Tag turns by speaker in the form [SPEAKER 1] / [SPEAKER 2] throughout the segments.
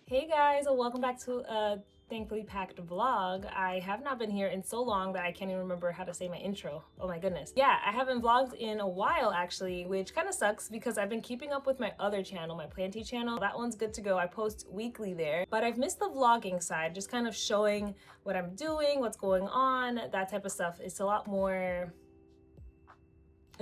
[SPEAKER 1] Hey guys, and welcome back to a thankfully packed vlog. I have not been here in so long that I can't even remember how to say my intro. Oh my goodness. Yeah, I haven't vlogged in a while actually, which kind of sucks because I've been keeping up with my other channel, my planty channel. That one's good to go. I post weekly there, but I've missed the vlogging side, just kind of showing what I'm doing, what's going on, that type of stuff. It's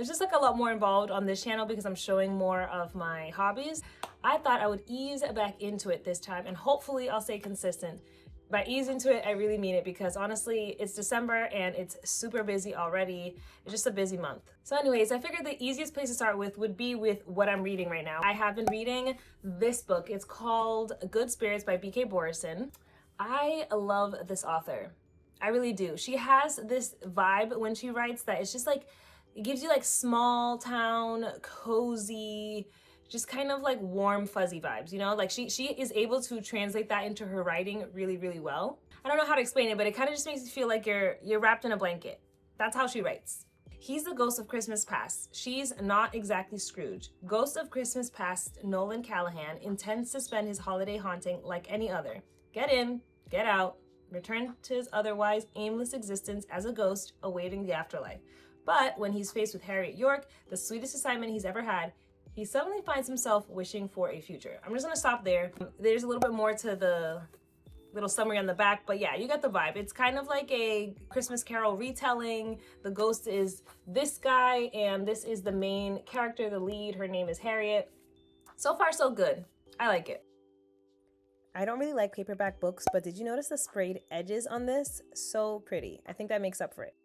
[SPEAKER 1] just like a lot more involved on this channel because I'm showing more of my hobbies. I thought I would ease back into it this time and hopefully I'll stay consistent. By ease into it, I really mean it because honestly, it's December and it's super busy already. It's just a busy month. So anyways, I figured the easiest place to start with would be with what I'm reading right now. I have been reading this book. It's called Good Spirits by B.K. Borison. I love this author. I really do. She has this vibe when she writes that it's just like, it gives you like small town, cozy, just kind of like warm, fuzzy vibes, you know? Like she is able to translate that into her writing really, really well. I don't know how to explain it, but it kind of just makes you feel like you're wrapped in a blanket. That's how she writes. He's the ghost of Christmas past. She's not exactly Scrooge. Ghost of Christmas past, Nolan Callahan intends to spend his holiday haunting like any other. Get in, get out, return to his otherwise aimless existence as a ghost awaiting the afterlife. But when he's faced with Harriet York, the sweetest assignment he's ever had, he suddenly finds himself wishing for a future. I'm just gonna stop there. There's a little bit more to the little summary on the back, but yeah, you get the vibe. It's kind of like a Christmas Carol retelling. The ghost is this guy, and this is the main character, the lead. Her name is Harriet. So far, so good. I like it. I don't really like paperback books, but did you notice the sprayed edges on this? So pretty. I think that makes up for it.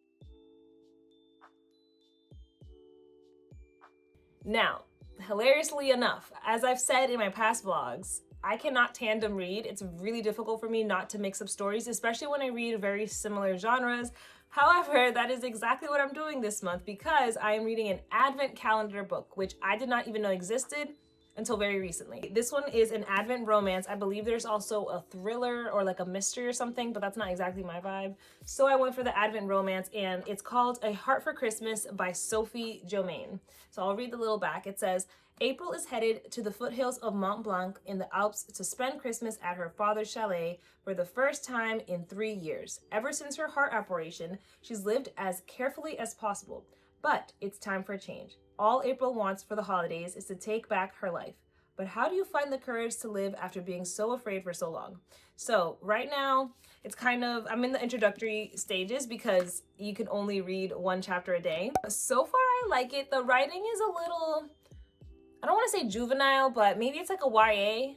[SPEAKER 1] Now, hilariously enough, as I've said in my past vlogs, I cannot tandem read. It's really difficult for me not to mix up stories, especially when I read very similar genres. However, that is exactly what I'm doing this month because I am reading an advent calendar book, which I did not even know existed until very recently. This one is an advent romance. I believe there's also a thriller or like a mystery or something, but that's not exactly my vibe. So I went for the advent romance and it's called A Heart for Christmas by Sophie Jomain. So I'll read the little back. It says, April is headed to the foothills of Mont Blanc in the Alps to spend Christmas at her father's chalet for the first time in 3 years. Ever since her heart operation, she's lived as carefully as possible. But it's time for a change. All April wants for the holidays is to take back her life. But how do you find the courage to live after being so afraid for so long? So right now, it's kind of, I'm in the introductory stages because you can only read one chapter a day. So far, I like it. The writing is a little, I don't want to say juvenile, but maybe it's like a YA.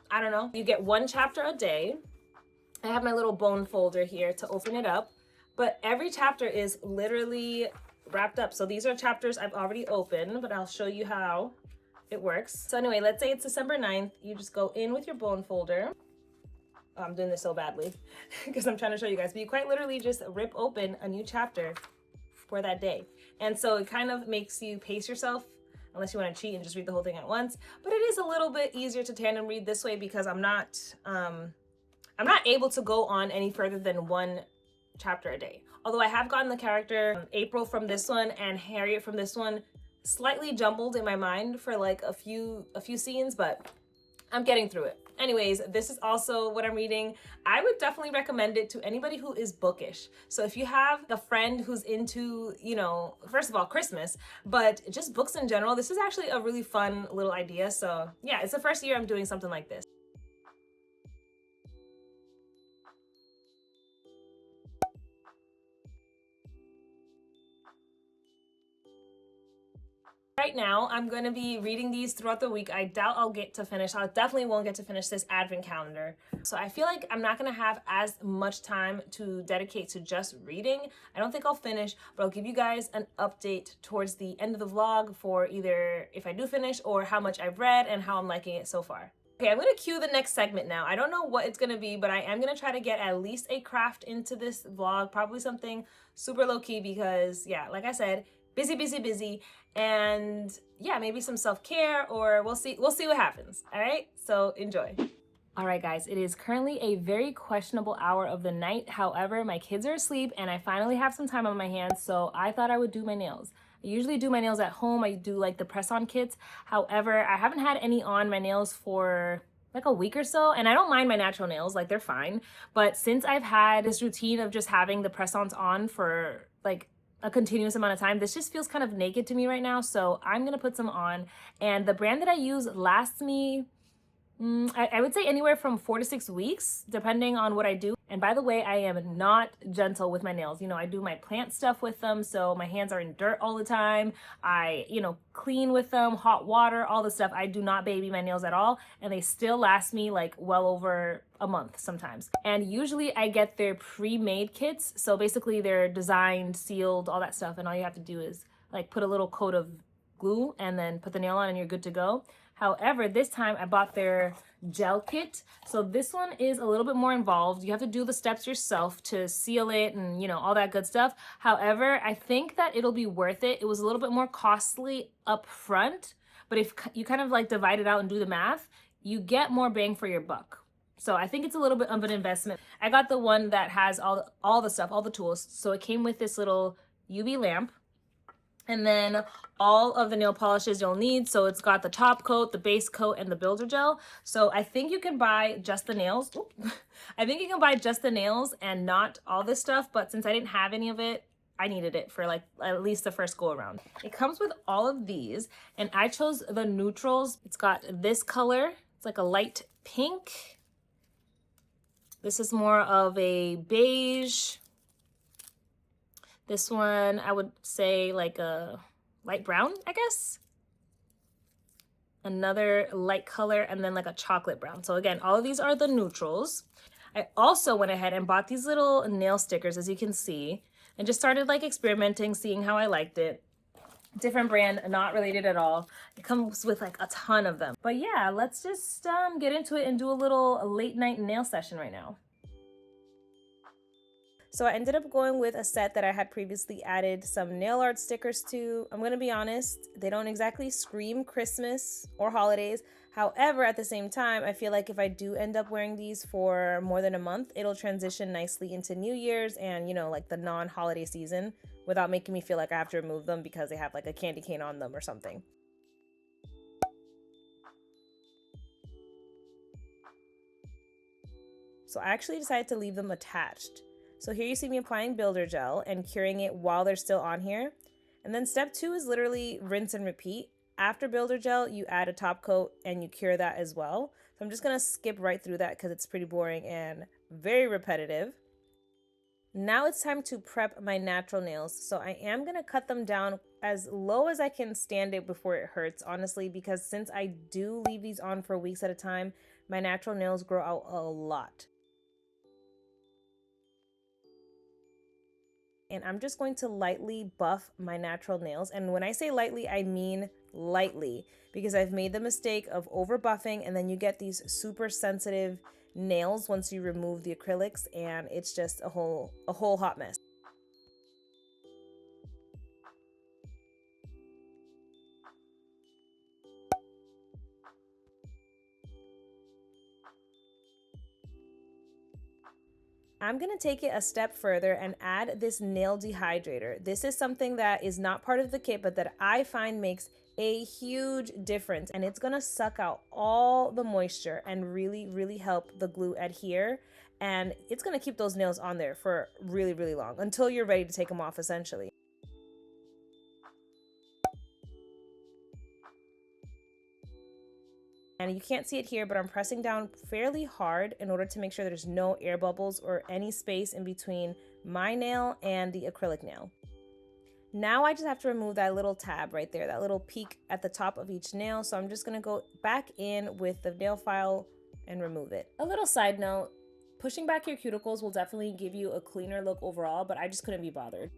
[SPEAKER 1] I don't know. You get one chapter a day. I have my little bone folder here to open it up, but every chapter is literally wrapped up. So these are chapters I've already opened, but I'll show you how it works. So anyway, let's say it's December 9th. You just go in with your bone folder. Oh, I'm doing this so badly because I'm trying to show you guys, but you quite literally just rip open a new chapter for that day. And so it kind of makes you pace yourself unless you want to cheat and just read the whole thing at once. But it is a little bit easier to tandem read this way because I'm not able to go on any further than one chapter a day. Although I have gotten the character April from this one and Harriet from this one slightly jumbled in my mind for like a few scenes, but I'm getting through it. Anyways, this is also what I'm reading. I would definitely recommend it to anybody who is bookish. So if you have a friend who's into, you know, first of all, Christmas, but just books in general, this is actually a really fun little idea. So yeah, it's the first year I'm doing something like this. Right now, I'm going to be reading these throughout the week. I doubt I'll get to finish. I definitely won't get to finish this advent calendar. So I feel like I'm not going to have as much time to dedicate to just reading. I don't think I'll finish, but I'll give you guys an update towards the end of the vlog for either if I do finish or how much I've read and how I'm liking it so far. Okay, I'm gonna cue the next segment now. I don't know what it's gonna be, but I am gonna try to get at least a craft into this vlog, probably something super low-key because yeah, like I said, busy, and yeah, maybe some self-care or we'll see what happens. All right, so enjoy. All right, guys, it is currently a very questionable hour of the night. However, my kids are asleep and I finally have some time on my hands, so I thought I would do my nails. I usually do my nails at home. I do like the press-on kits. However, I haven't had any on my nails for like a week or so, and I don't mind my natural nails, like they're fine. But since I've had this routine of just having the press-ons on for like a continuous amount of time, this just feels kind of naked to me right now. So I'm gonna put some on, and the brand that I use lasts me I would say anywhere from 4 to 6 weeks, depending on what I do. And by the way, I am not gentle with my nails. You know, I do my plant stuff with them, so my hands are in dirt all the time. I, clean with them, hot water, all the stuff. I do not baby my nails at all, and they still last me like well over a month sometimes. And usually I get their pre-made kits. So basically they're designed, sealed, all that stuff, and all you have to do is like put a little coat of glue and then put the nail on and you're good to go. However, this time I bought their gel kit. So this one is a little bit more involved. You have to do the steps yourself to seal it and, all that good stuff. However, I think that it'll be worth it. It was a little bit more costly up front, but if you kind of like divide it out and do the math, you get more bang for your buck. So I think it's a little bit of an investment. I got the one that has all the stuff, all the tools. So it came with this little UV lamp, and then all of the nail polishes you'll need. So it's got the top coat, the base coat, and the builder gel. So I think you can buy just the nails. I think you can buy just the nails and not all this stuff. But since I didn't have any of it, I needed it for like at least the first go around. It comes with all of these, and I chose the neutrals. It's got this color. It's like a light pink. This is more of a beige. This one, I would say like a light brown, I guess. Another light color, and then like a chocolate brown. So again, all of these are the neutrals. I also went ahead and bought these little nail stickers, as you can see, and just started like experimenting, seeing how I liked it. Different brand, not related at all. It comes with like a ton of them. But yeah, let's just get into it and do a little late night nail session right now. So I ended up going with a set that I had previously added some nail art stickers to. I'm gonna be honest, they don't exactly scream Christmas or holidays. However, at the same time, I feel like if I do end up wearing these for more than a month, it'll transition nicely into New Year's and, like the non-holiday season without making me feel like I have to remove them because they have like a candy cane on them or something. So I actually decided to leave them attached. So here you see me applying builder gel and curing it while they're still on here. And then step 2 is literally rinse and repeat. After builder gel, you add a top coat and you cure that as well. So I'm just gonna skip right through that because it's pretty boring and very repetitive. Now it's time to prep my natural nails. So I am gonna cut them down as low as I can stand it before it hurts, honestly, because since I do leave these on for weeks at a time, my natural nails grow out a lot. And I'm just going to lightly buff my natural nails. And when I say lightly, I mean lightly, because I've made the mistake of over buffing and then you get these super sensitive nails once you remove the acrylics, and it's just a whole hot mess. I'm gonna take it a step further and add this nail dehydrator. This is something that is not part of the kit, but that I find makes a huge difference, and it's gonna suck out all the moisture and really, really help the glue adhere. And it's gonna keep those nails on there for really, really long until you're ready to take them off, essentially. And you can't see it here, but I'm pressing down fairly hard in order to make sure there's no air bubbles or any space in between my nail and the acrylic nail. Now I just have to remove that little tab right there, that little peak at the top of each nail. So I'm just gonna go back in with the nail file and remove it. A little side note, pushing back your cuticles will definitely give you a cleaner look overall, but I just couldn't be bothered.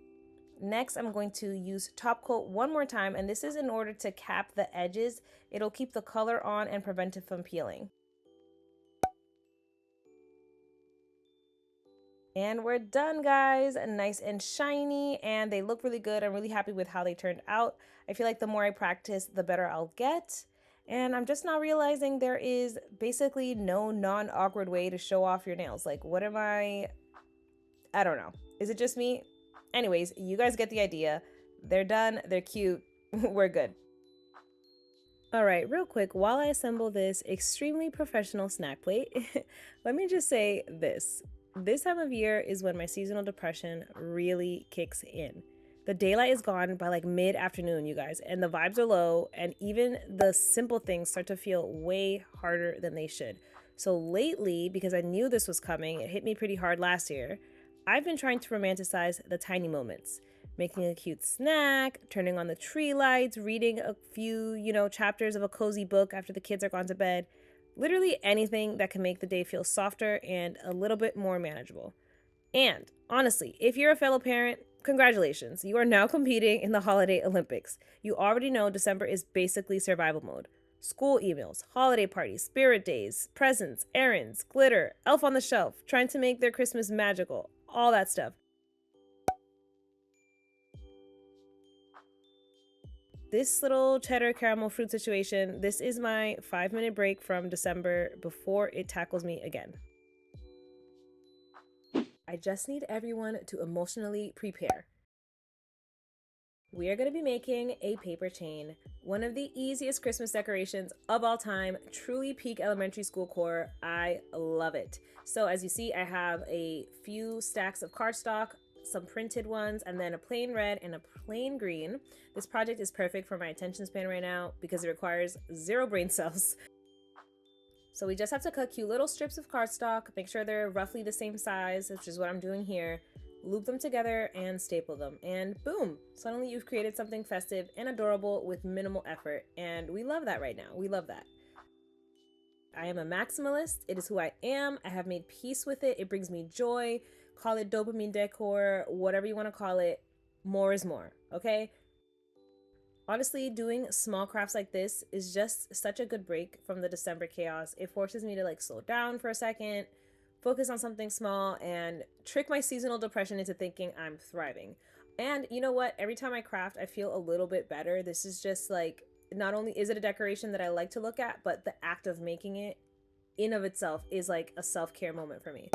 [SPEAKER 1] Next, I'm going to use top coat one more time, and this is in order to cap the edges. It'll keep the color on and prevent it from peeling. And we're done, guys. Nice and shiny, and they look really good. I'm really happy with how they turned out. I feel like the more I practice, the better I'll get. And I'm just now realizing there is basically no non-awkward way to show off your nails. Like, what am I don't know. Is it just me? Anyways, you guys get the idea. They're done. They're cute. We're good. All right, real quick, while I assemble this extremely professional snack plate, let me just say this. This time of year is when my seasonal depression really kicks in. The daylight is gone by like mid-afternoon, you guys, and the vibes are low, and even the simple things start to feel way harder than they should. So lately, because I knew this was coming, it hit me pretty hard last year, I've been trying to romanticize the tiny moments. Making a cute snack, turning on the tree lights, reading a few, chapters of a cozy book after the kids are gone to bed. Literally anything that can make the day feel softer and a little bit more manageable. And honestly, if you're a fellow parent, congratulations. You are now competing in the holiday Olympics. You already know December is basically survival mode. School emails, holiday parties, spirit days, presents, errands, glitter, elf on the shelf, trying to make their Christmas magical, all that stuff. This little cheddar caramel fruit situation, this is my 5-minute break from December before it tackles me again. I just need everyone to emotionally prepare. We are going to be making a paper chain, one of the easiest Christmas decorations of all time, truly peak elementary school core. I love it. So as you see, I have a few stacks of cardstock, some printed ones, and then a plain red and a plain green. This project is perfect for my attention span right now because it requires 0 brain cells. So we just have to cut cute little strips of cardstock, make sure they're roughly the same size, which is what I'm doing here, loop them together and staple them, and boom, suddenly you've created something festive and adorable with minimal effort, and we love that right now. We love that. I am a maximalist. It is who I am. I have made peace with it. It brings me joy. Call it dopamine decor, whatever you want to call it. More is more, okay? Honestly, doing small crafts like this is just such a good break from the December chaos. It forces me to like slow down for a second, focus on something small, and trick my seasonal depression into thinking I'm thriving. And you know what? Every time I craft, I feel a little bit better. This is just like, not only is it a decoration that I like to look at, but the act of making it in of itself is like a self-care moment for me.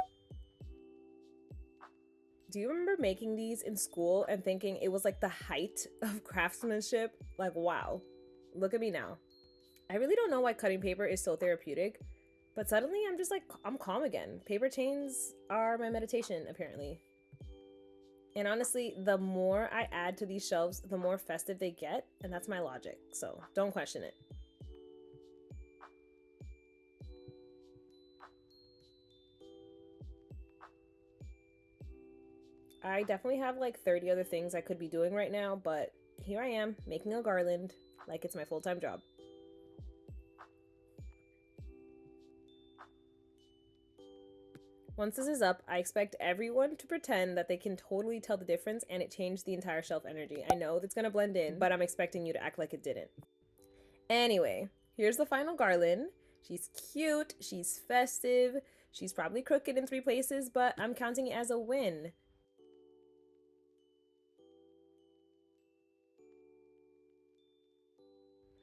[SPEAKER 1] Do you remember making these in school and thinking it was like the height of craftsmanship? Like, wow, look at me now. I really don't know why cutting paper is so therapeutic, but suddenly I'm just like, I'm calm again. Paper chains are my meditation, apparently. And honestly, the more I add to these shelves, the more festive they get, and that's my logic, so don't question it. I definitely have like 30 other things I could be doing right now, but here I am making a garland like it's my full-time job. Once this is up, I expect everyone to pretend that they can totally tell the difference and it changed the entire shelf energy. I know that's gonna blend in, but I'm expecting you to act like it didn't. Anyway, here's the final garland. She's cute, she's festive, she's probably crooked in 3 places, but I'm counting it as a win.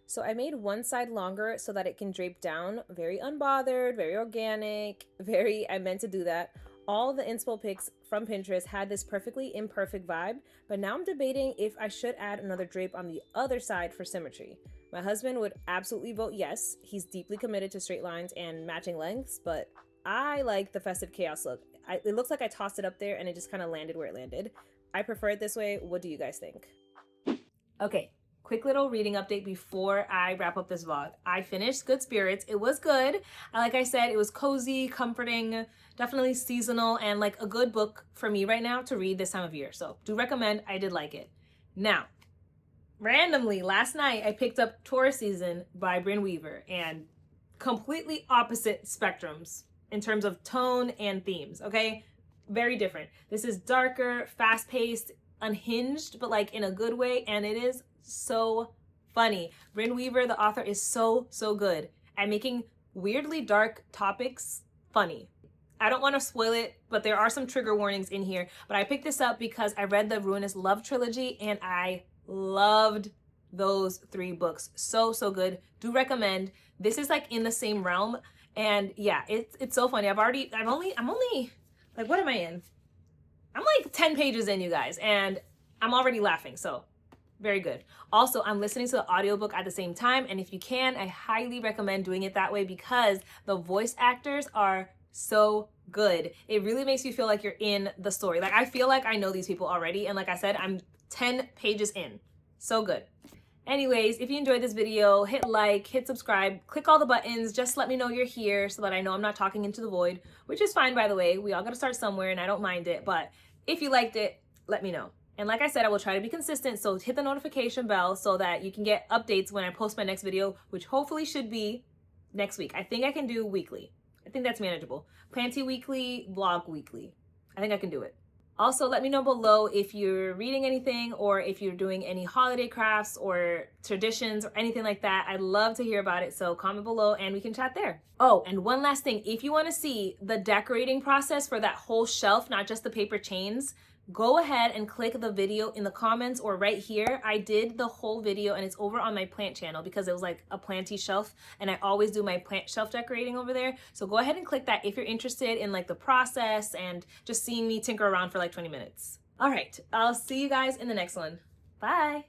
[SPEAKER 1] So I made one side longer so that it can drape down, very unbothered, very organic, I meant to do that. All the inspo pics from Pinterest had this perfectly imperfect vibe, but now I'm debating if I should add another drape on the other side for symmetry. My husband would absolutely vote yes. He's deeply committed to straight lines and matching lengths, but I like the festive chaos look. It looks like I tossed it up there and it just kind of landed where it landed. I prefer it this way. What do you guys think? Okay, quick little reading update before I wrap up this vlog. I finished Good Spirits. It was good. Like I said, it was cozy, comforting, definitely seasonal, and like a good book for me right now to read this time of year. So do recommend. I did like it. Now, randomly, last night I picked up Taurus Season by Brynne Weaver, and completely opposite spectrums in terms of tone and themes, okay? Very different. This is darker, fast-paced, unhinged, but like in a good way, and it is so funny. Brynne Weaver, the author, is so good at making weirdly dark topics funny. I don't want to spoil it, but there are some trigger warnings in here, but I picked this up because I read the Ruinous Love trilogy and I loved those 3 books. So good. Do recommend. This is like in the same realm, and yeah, it's so funny. I'm only like, what am I in? I'm like 10 pages in, you guys, and I'm already laughing, so Very good. Also, I'm listening to the audiobook at the same time, and if you can, I highly recommend doing it that way because the voice actors are so good. It really makes you feel like you're in the story. Like, I feel like I know these people already, and like I said, I'm 10 pages in. So good. Anyways, if you enjoyed this video, hit like, hit subscribe, click all the buttons, just let me know you're here so that I know I'm not talking into the void, which is fine, by the way. We all gotta start somewhere and I don't mind it, but if you liked it, let me know. And like I said, I will try to be consistent, so hit the notification bell so that you can get updates when I post my next video, which hopefully should be next week. I think I can do weekly. I think that's manageable. Planty weekly, vlog weekly. I think I can do it. Also, let me know below if you're reading anything or if you're doing any holiday crafts or traditions or anything like that. I'd love to hear about it, so comment below and we can chat there. Oh, and one last thing. If you want to see the decorating process for that whole shelf, not just the paper chains, go ahead and click the video in the comments or right here. I did the whole video and it's over on my plant channel because it was like a planty shelf and I always do my plant shelf decorating over there. So go ahead and click that if you're interested in like the process and just seeing me tinker around for like 20 minutes. All right, I'll see you guys in the next one. Bye.